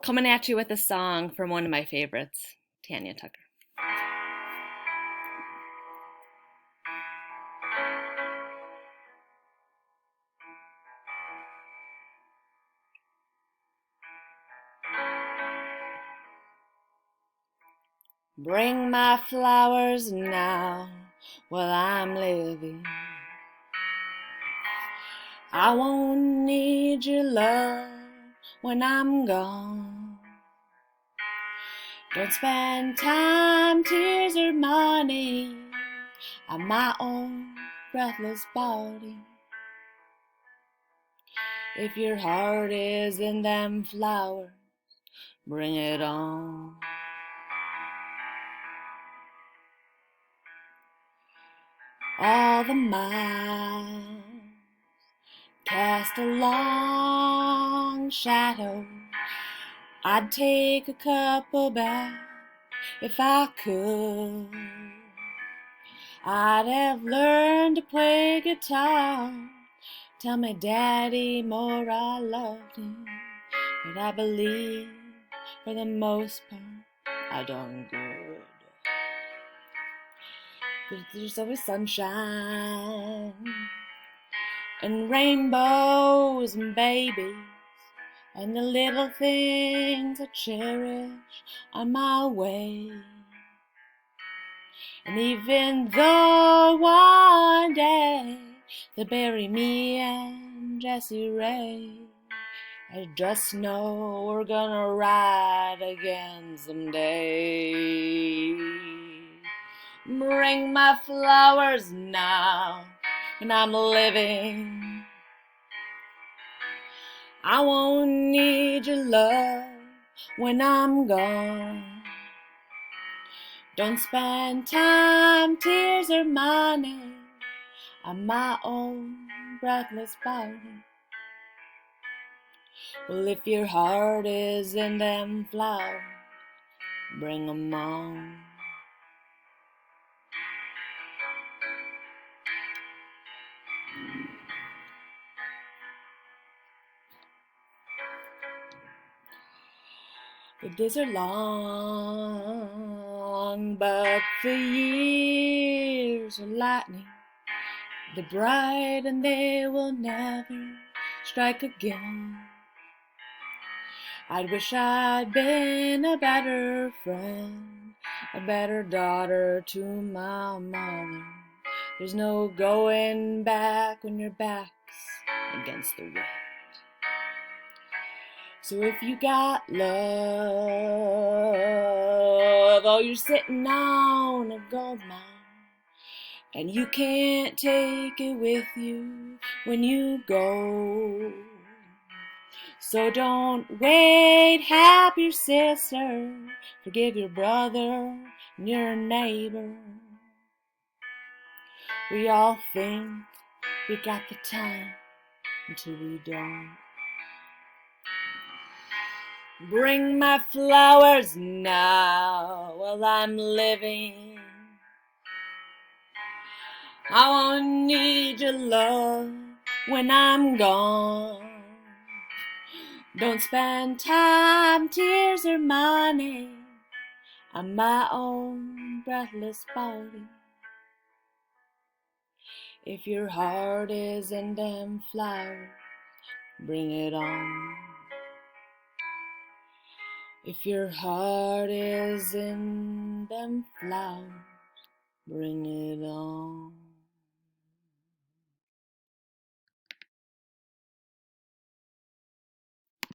Coming at you with a song from one of my favorites, Tanya Tucker. Bring my flowers now while I'm living. I won't need your love when I'm gone. Don't spend time, tears, or money on my own breathless body. If your heart is in them flowers, bring it on. All the miles cast a long shadow. I'd take a couple back if I could. I'd have learned to play guitar. Tell my daddy more I loved him. But I believe for the most part I done good. There's always sunshine and rainbows and babies and the little things I cherish on my way. And even though one day they bury me and Jessie Ray, I just know we're gonna ride again someday. Bring my flowers now when I'm living. I won't need your love when I'm gone. Don't spend time, tears, or money on my own breathless body. Well, if your heart is in them flowers, bring 'em on. The days are long, but the years are lightning. They're bright and they will never strike again. I wish I'd been a better friend, a better daughter to my mother. There's no going back when your back's against the wall. So if you got love, oh, you're sitting on a gold mine, and you can't take it with you when you go. So don't wait, help your sister, forgive your brother and your neighbor. We all think we got the time until we don't. Bring my flowers now while I'm living. I won't need your love when I'm gone. Don't spend time, tears, or money on my own breathless body. If your heart is in them flowers, bring it on. If your heart is in them flowers, bring it on.